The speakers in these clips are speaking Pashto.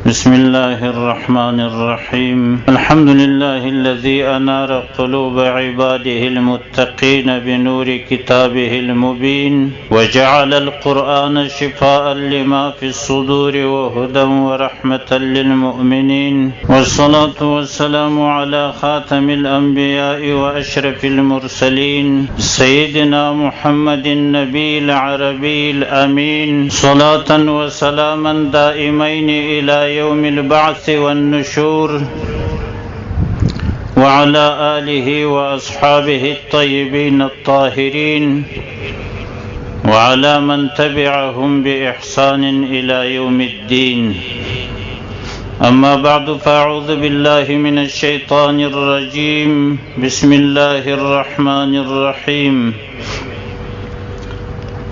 بسم الله الرحمن الرحيم الحمد لله الذي أنار قلوب عباده المتقين بنور كتابه المبين وجعل القرآن شفاء لما في الصدور وهدى ورحمة للمؤمنين والصلاة والسلام على خاتم الأنبياء وأشرف المرسلين سيدنا محمد النبي العربي الأمين صلاة وسلاما دائمين إلى يوم البعث والنشور وعلى آله وأصحابه الطيبين الطاهرين وعلى من تبعهم بإحسان إلى يوم الدين أما بعد فأعوذ بالله من الشيطان الرجيم بسم الله الرحمن الرحيم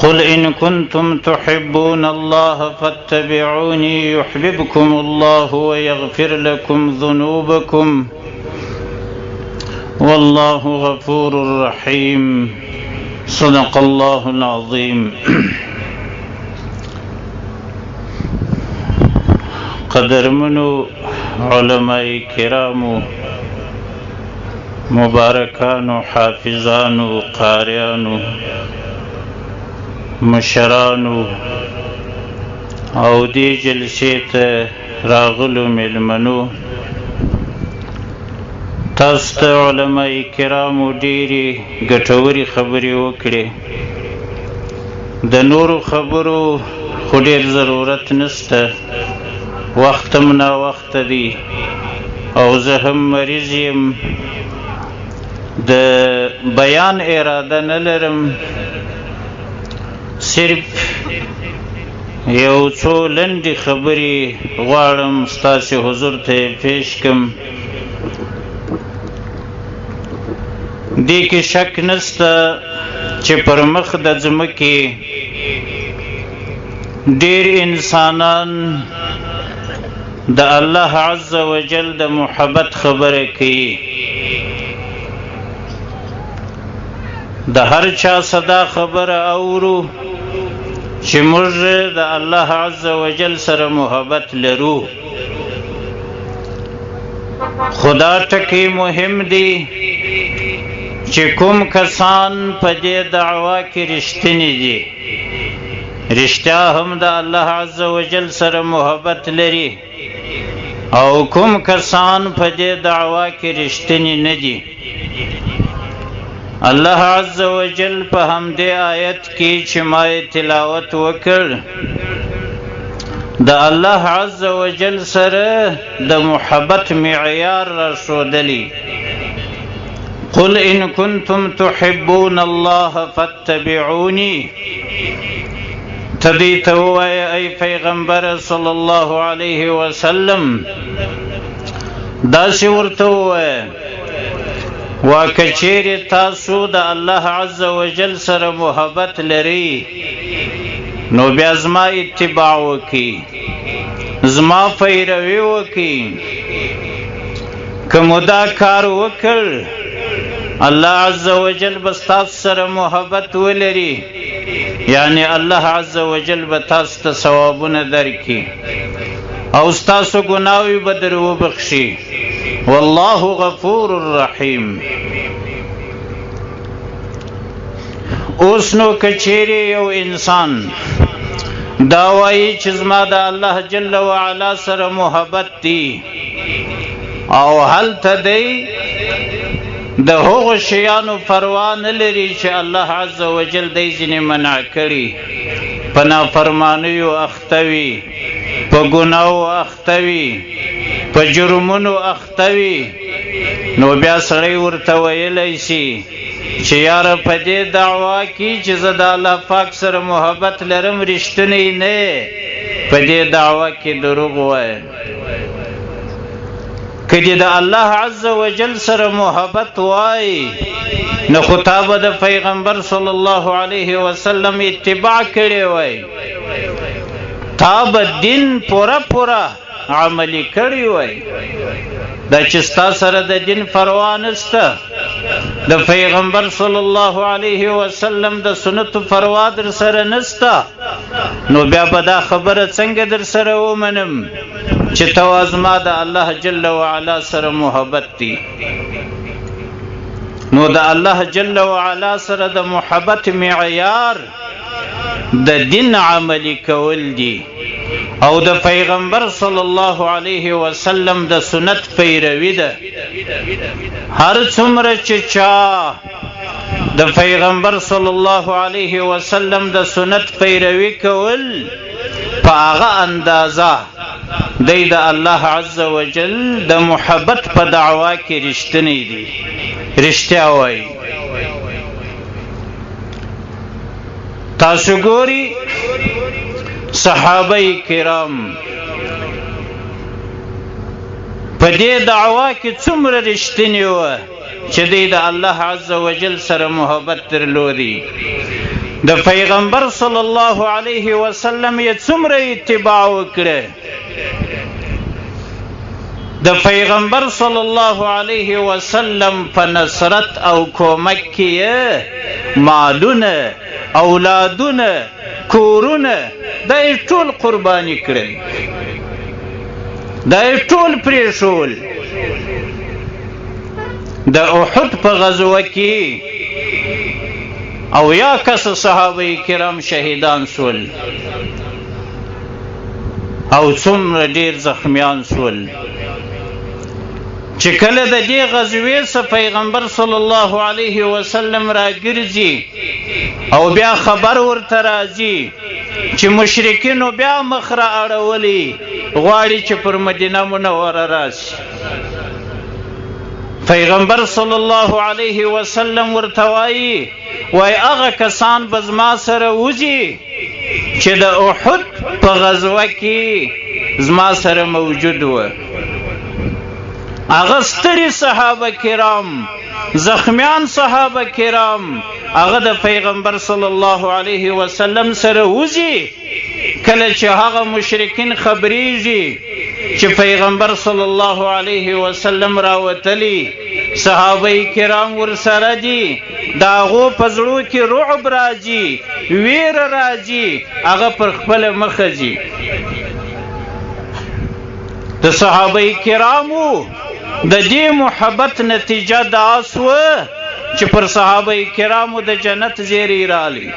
قل إن كنتم تحبون الله فاتبعوني يحببكم الله ويغفر لكم ذنوبكم والله غفور رحيم صدق الله العظيم قدرمنو علماء کرامو مبارکانو حافظانو قاریانو مشرانو او دی جلسې ته راغلو مېلمنو تاسو ته علماء کرامو ډېرې ګټورې خبرې وکړې د نورو خبرو خو ډېر ضرورت نشته وخت هم ناوخته دی او زه هم مریض یم د بیان اراده نه لرم صرف یو څو لنډې خبرې غواړم ستاسې حضور ته پیش کړم دې کې شک نشته چې پر مخ د ځمکې ډېر انسانان د الله عز وجل د محبت خبره کوي د هر چا صدا خبره اورو چې موږ د الله عز وجل سره محبت لرو خدا ټکی مهم دی چې کوم کسان په دې دعوا کې رښتینی دي رښتیا هم د الله عز وجل سره محبت لري او کوم کسان په دې دعوا کې رښتینی نه دي الله عز وجل په همدې آیت کې چې ما تلاوت وکړ د الله عز وجل سره د محبت معیار راښودلی قل إن كنتم تحبون الله فاتبعوني تدی ته ووایه ای پیغمبر صلی الله علیه وسلم داسې ورته ووایه وکچېرې تاسو د الله عز وجل سره محبت لرئ نو بیا زما اتباع وکړئ زما پیروي وکړئ که مو دا کار وکړ الله عز وجل به ستاسو سره محبت ولري یعنی الله عز وجل به تاسو ته ثوابونه درکړي او ستاسو ګناوې به در وبخښي والله غفور رحیم اوس نو کچېرې یو انسان دا وایي چې زما د الله جل وعلا سره محبت دی او هلته دی د هغو شیانو پروا نه لري چې الله عز وجل دی ځینې منع کړي په نافرمانیو اخته وي په ګناهو اخته وي په جرمونو اخته وي نو بیا سړی ورته ویلی شي چې یاره په دې دعوا کې چې زه د الله پاک سره محبت لرم رښتونی نه په دې دعوا کې دروغ وایم که دې د الله عز وجل سره محبت وای نو خو تا به د پیغمبر صلی الله علیه وسلم اتباع کړی وای تا به دین پوره عملی کړی وای دا چې ستا سره د دین پروا نشته د پیغمبر صلی الله علیه وسلم د سنت پروا در سره نستا نو بیا به دا خبره څنګه در سره ومنم چې توازما د الله جل وعلا سره محبت دي نو د الله جل وعلا سره د محبت معیار د دین عملی کول دي او د پیغمبر صلی الله علیه وسلم د سنت پیروي ده هر څومره چې چا د پیغمبر صلی الله علیه وسلم د سنت پیروي کول په هغه اندازه دی د الله عز وجل د محبت په دعوا کې رښتینی دي رښتیا وایي تاسو ګوري صحابه کرام په دې دعوا کې څومره رښتینی وو چې دی د الله عز وجل سره محبت درلودي د پیغمبر صلی الله علیه وسلم یې څومره اتباع وکړه د پیغمبر صلی الله علیه وسلم په نصرت او کومک کې مالونه اولادونه کورونه دا ټول قرباني کړل دا ټول پریښول د احد په غزوه کې او یا کس صحابه کرام شهیدان شول او څومره ډیر زخمیان شول چې کله د دې غزوې څخه پیغمبر صلی الله علیه وسلم راګرځي او بیا خبر ورته راځي چې مشرکینو بیا مخ را اړولي غواړي چې پر مدینه منوره راشي پیغمبر صلی الله علیه وسلم ورته وایي هغه کسان به زما سره وځي چې د احد په غزوه کې زما سره موجود وو هغه ستړي صحابه کرام زخمیان صحابه کرام هغه د پیغمبر صلی الله علیه وسلم سره وځي کله چې هغه مشرکین خبرېږي چې پیغمبر صلی الله علیه وسلم راوتلی صحابه کرام ورسره دي د هغو په زړو کې رعب راځي ویره راځي هغه پر خپله مخه ځي د صحابه کرامو د دې محبت نتیجه دا سوه چې پر صحابه کرامو د جنت زیری رالی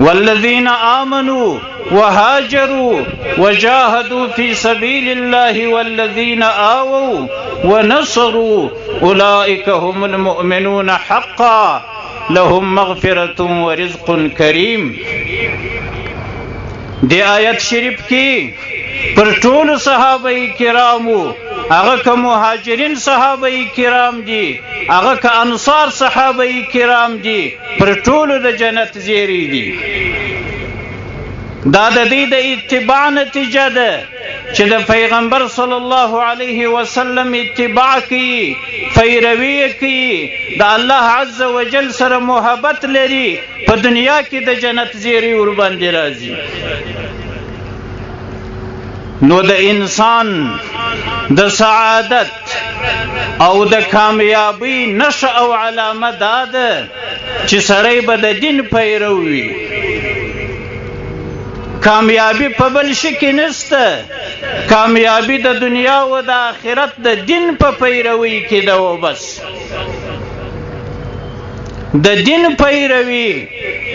والذین آمنوا وهاجروا وجاهدوا في سبيل الله والذين آووا ونصروا أولئك هم المؤمنون حقا لهم مغفرة ورزق كريم دی آیت شریف کی پر ټول صحابه کرامو هغه که مهاجرین صحابه کرام دي هغه که انصار صحابه کرام دي پر ټولو د جنت زیری دي دا د دې د اتباع نتیجه ده چې د پیغمبر صلی الله علیه وسلم اتباع کوي پیروي کوي د الله عز وجل سره محبت لري په دنیا کې د جنت زیری ور باندې راځي نو د انسان د سعادت او د کامیابی نښه او علامه دا ده چې سړی به د دین پیرو وي کامیابی په بل شي کې نشته کامیابی د دنیا او د آخرت د دین په پیروي کې ده و بس د دین پیروي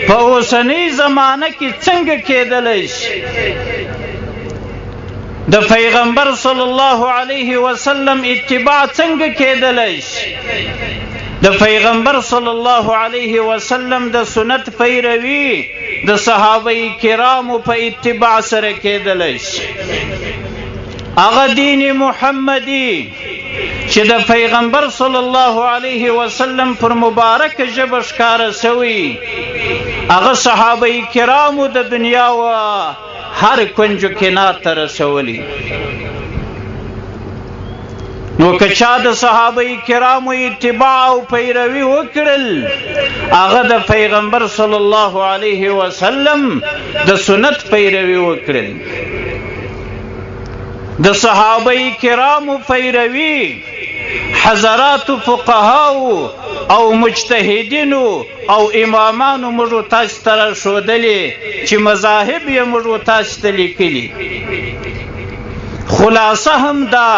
په اوسنۍ زمانه کې څنګه کېدلی شي د پیغمبر صلی الله علیه وسلم اتباع څنګه کېدلی شي د پیغمبر صلی الله علیه وسلم د سنت پیروي د صحابه کرامو په اتباع سره کېدلی شي هغه دین محمدي چې د پیغمبر صلی الله علیه وسلم پر مبارک ژبه ښکاره شوی هغه صحابه کرامو د دنیا و هر کنجو کنار ته رسولی نو که چا د صحابه کرامو اتباع او پیروي وکړل هغه د پیغمبر صلی الله علیه وسلم د سنت پیروي وکړل د صحابه کرامو پیروي حضرات فقهاو او مجتهدینو او امامانو موږ تاسو ته راښودلي چې مذاهب یې موږ تاسو ته لیکلي. خلاصه هم دا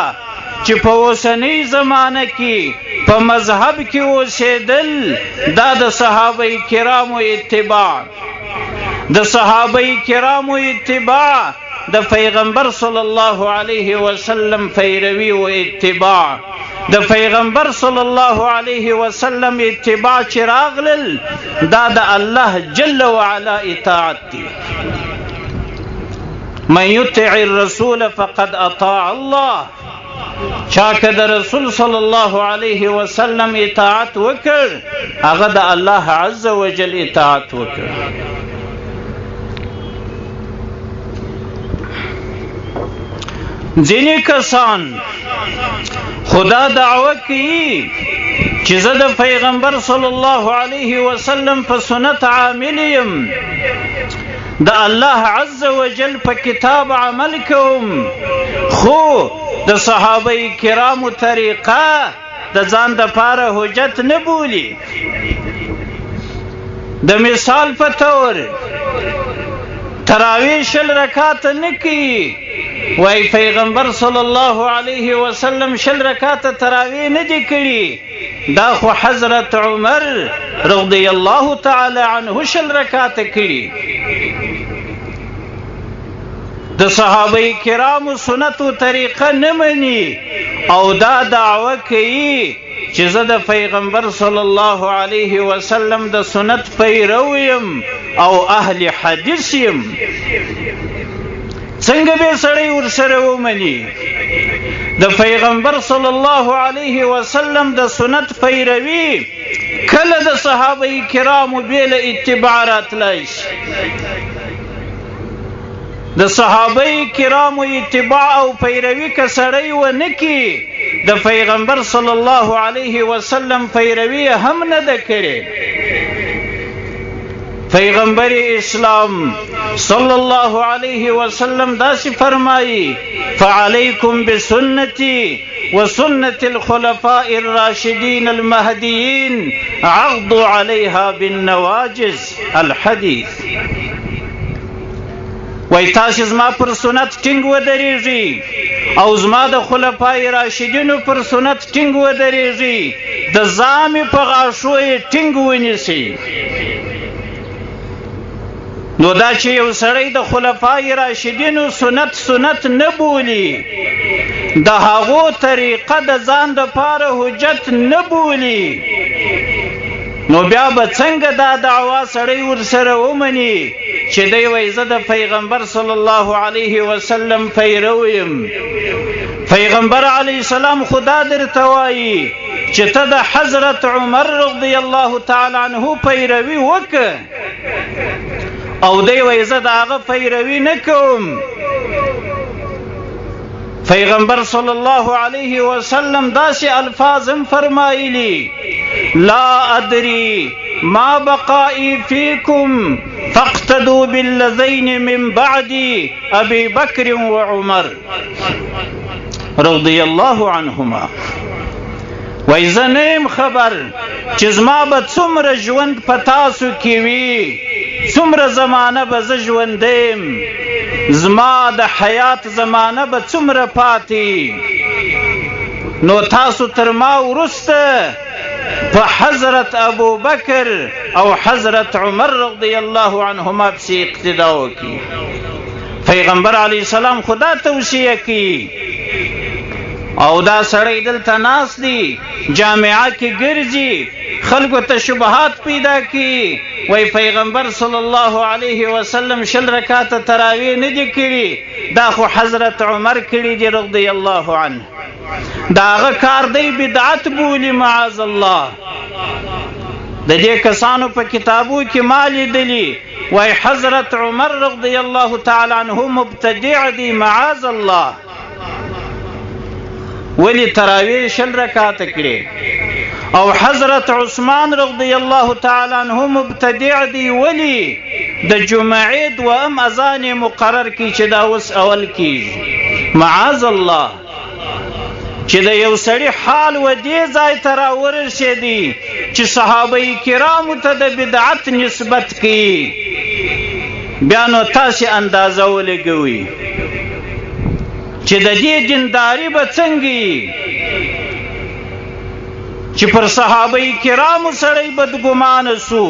چې په اوسنۍ زمانه کې په مذهب کې اوسېدل دا د صحابه کرامو اتباع، د صحابه کرامو اتباع، د پیغمبر صلی الله علیه وسلم پیروي او اتباع، د پیغمبر صلی الله علیه وسلم اتباع چې راغلل دا د الله جل وعلا اطاعت دی. من یطع الرسول فقد اطاع الله، چا که د رسول صلی الله علیه وسلم اطاعت وکړ هغه د الله عز وجل اطاعت وکړ. ځینې کسان خدا دعوه کوي چې زه د پیغمبر صلی الله علیه وسلم په سنت عامل یم، د الله عز وجل په کتاب عمل کوم، خو د صحابه کرامو طریقه د ځان د پاره حجت نه بولي. د مثال په تور تراویح 10 رکعات نه کوي، وای پیغمبر صلی الله علیه وسلم 10 رکعات تراویح نه دي کړي، دا خو حضرت عمر رضی الله تعالی عنه 10 رکعات کړي. د صحابه کرامو سنت او طریقه نه مني او دا دعوه کوي چې زه د پیغمبر صلی الله علیه وسلم د سنت پیرو یم او اهل حدیث یم. څنګه به سړی ورسره ومني؟ د پیغمبر صلی الله علیه وسلم د سنت پیروي کله د صحابه کرامو بیل اتباع راتلای شي. د صحابه کرامو اتباع او پیروي که سړی ونه کړي د پیغمبر صلی الله علیه وسلم پیروي هم نه ده کړې. پیغمبر اسلام صلی الله علیه وسلم داسې فرمایي: فعلیکم بسنتی وسنة الخلفاء الراشدين المهديين عضوا عليها بالنواجذ الحديث. وای تاسو زما پر سنت ټینګ ودرېږئ او زما د خلفای راشدینو پر سنت ټینګ ودرېږئ، د زامې په غاښو یې ټینګ ونیسئ. نو دا چې یو سړی د خلفای راشدینو سنت نه بولي، د هغو طریقه د ځان د پاره حجت نه بولي، نو بیا به څنګه دا دعوا سړی ورسره ومني چې دی وایي زه د پیغمبر صلی الله علیه وسلم پیرو یم. پیغمبر علیه السلام خدا درته وایي چې ته د حضرت عمر رضی الله تعالی عنه پیروي وکړه او دی وایي زه د هغه پیروي نه کوم. پیغمبر صلی الله علیه وسلم داسې الفاظم فرمایلی: لا ادري ما بقائي فيكم فاقتدوا بالذين من بعدي ابي بكر وعمر رضي الله عنهما. وای زه نه یم خبر چې زما به څومره ژوند په تاسو کې وي، څومره زمانه به زه ژوندی یم، زما د حیات زمانه به څومره پاتې، نو تاسو تر ما وروسته په حضرت ابو بکر او حضرت عمر رضی الله عنهما پسې اقتدا وکړي. پیغمبر علیه السلام خدا توصیه کوي او دا سړی دلته ناست دی جامعه کې ګرځي، خلکو ته شبهات پیدا کی. وای پیغمبر صلی الله علیه وسلم 10 رکعات تراویح نه دي کړي، دا خو حضرت عمر کړي دي رضی الله عنه، دا هغه کار دی بدعت بولی معاذ الله. د دې کسانو په کتابو کې ما لیدلي وای حضرت عمر رضی الله تعالی عنه مبتدع دی معاذ الله. ولی تراویح 10 رکعات کړي او حضرت عثمان رضی الله تعالی عنه مبتدع دی، ولی د جمعې دوام اذان مقرر کی چې دا اوس اول کیږي معاذ الله. چې د یو سړي حال و دې ځای ته راورسېدی چې صحابه کرامو ته د بدعت نسبت کوي، بیا نو تاسې اندازه ولګوئ چې د دې دینداري به څنګه وي چې پر صحابه کرامو سړی بدګمانه سو،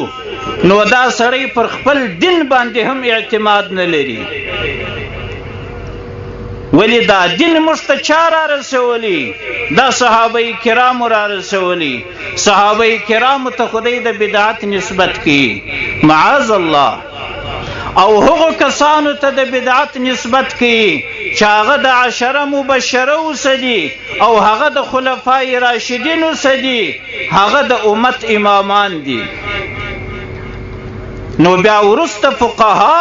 نو دا سړی پر خپل دین باندې هم اعتماد نه لري. ولی دا دین موږ ته چا را رسولی؟ دا صحابه کرامو را رسولی. صحابه کرامو ته خدای د بدعت نسبت کی، معاذ الله. او هغو کسانو ته د بدعت نسبت کی چې هغه د 10 مبشره اوسدي او هغه د خلفای راشدین اوسدي، هغه د امت امامان دي. نو بیا وروسته فقها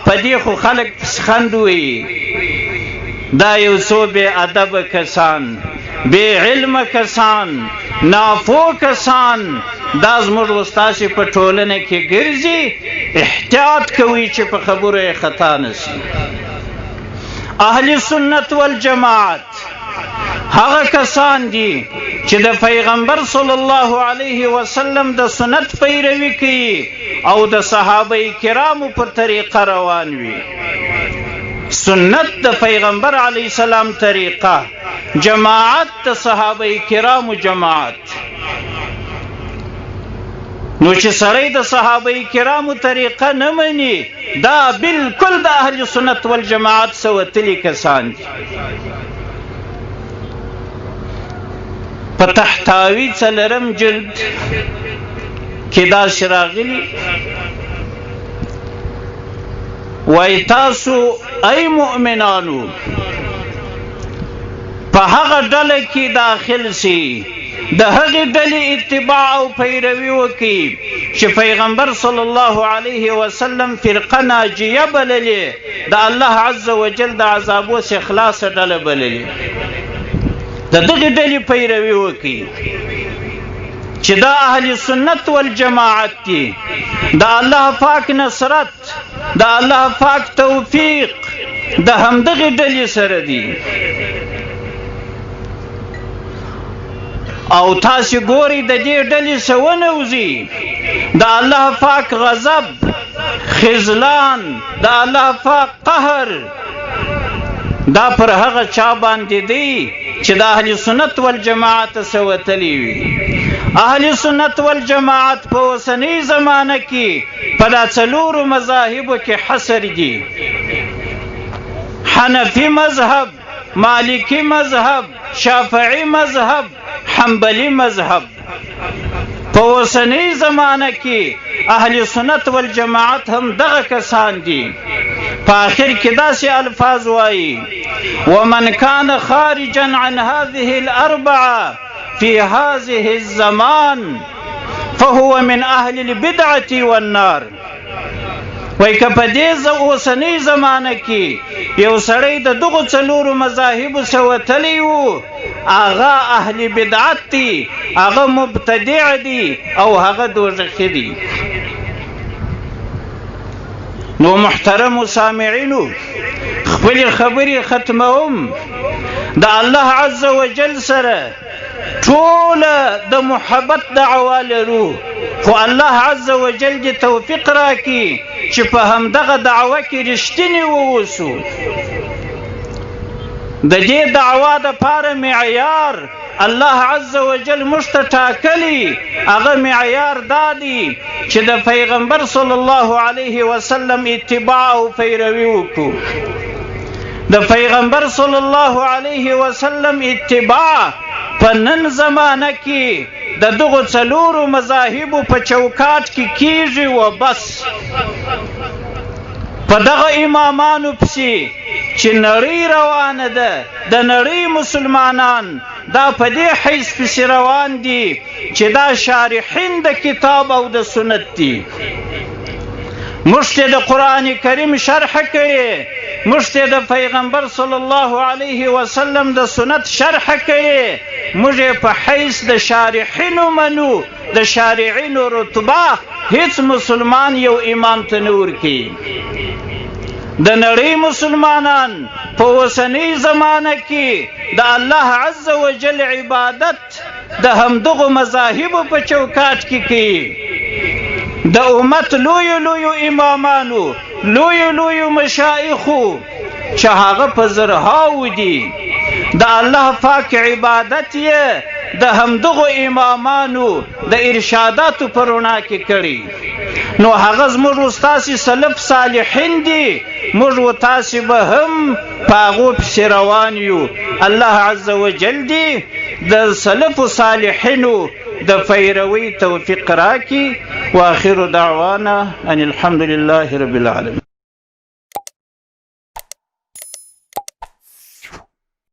په دې خو خلک خندوي، دا یو څو بې ادب کسان، بې علم کسان، نافو کسان دا زموږ استاسې په ټولنه کې ګرځي. احتیاط کوي چې په خبرو یې خطا نشي. اهل سنت والجماعت هغه کسان دي چې د پیغمبر صلی الله علیه وسلم د سنت پیروي کوي او د صحابه کرامو پر طریقه روان وي. سنت د پیغمبر علیه السلام طریقه، جماعت د صحابه کرامو جماعت. نو چې سړی د صحابه کرامو طریقه نه مني، دا بالکل د اهل سنت والجماعت سوتلی کسان دي. په تحتاوی 4 جلد کې دا راغلي، وای تاسو ای مؤمنانو په هغه ډله کې داخل سي، د هغې ډلې اتباع او پیروي وکړي چې پیغمبر صلی الله علیه وسلم فرقه ناجیه بللې، د الله عز وجل د عذابو څخه خلاصه ډله بللې. د دغې ډلې پیروي وکړي چې دا اهل سنت والجماعت دي. د الله پاک نصرت، د الله پاک توفیق د همدغې ډلې سره دی. او تاسو ګورئ د دې ډلې څه ونوځي، د الله پاک غضب، خذلان، د الله پاک قهر، دا پر هغه چا باندې دی چې د اهل سنت والجماعت څخه وتلی وي. اهل سنت والجماعت په اوسنۍ زمانه کې په دا 4 مذاهبو کې حصر دي: حنفي مذهب، مالکی مذهب، شافعی مذهب، حنبلی مذهب. په اوسنۍ زمانه کې اهل سنت والجماعت هم دغه کسان دي. په آخر کې داسې الفاظ وایي: ومن كان خارجا عن هذه الاربعه في هذه الزمان فهو من اهل البدعه والنار. وای که په دې اوسنۍ زمانه کې یو سړی د دغو 4 مذاهبو څخه وتلی و، هغه اهل بدعت دي، هغه مبتدع دي او هغه دوزخي دي. نو محترم سامعینو، خپل خبرې ختموم. د الله عز وجل سره ټول د محبت دعوا لرو، خو الله عز وجل دې توفیق راکړي چې په همدغه دعوه کې رښتینی واوسو. د دې دعوا دپاره معیار الله عز وجل موږ ته ټاکلی، هغه معیار دا دی چې د پیغمبر صلی الله علیه وسلم اتباع او پیروي وکړو. د پیغمبر صلی الله علیه وسلم اتباع په نن زمانه کې د دغو 4 مذاهبو په چوکاټ کې کیږي و بس. په دغه امامانو پسې چې نړۍ روانه ده، د نړۍ مسلمانان دا په دې حیث پسې روان دي چې دا شارحین د کتاب او د سنت دي. موږ ته د قرآن کریم شرح کړي، موږ ته د پیغمبر صلی الله علیه وسلم د سنت شرح کړي، موږ په حیث د شارحینو منو. د شارعینو رتبه هیڅ مسلمان یو امام ته نه ورکوي. د نړۍ مسلمانان په اوسنۍ زمانه کې د الله عز وجل عبادت د همدغو مذاهبو په چوکاټ کې کوي. د امت لویو امامانو، لویو مشایخو چې هغه په زرهاو دي، د الله پاک عبادت یې د همدغو امامانو د ارشاداتو په رڼا کې کړي. نو هغه زموږ استاسي سلف صالحین دي، موږ و تاسې به هم په هغو پسې روان یو. الله عز وجل دي د سلف صالحینو د پیروي توفیق راکړي. واخر دعوانا ان الحمد لله رب العالمين.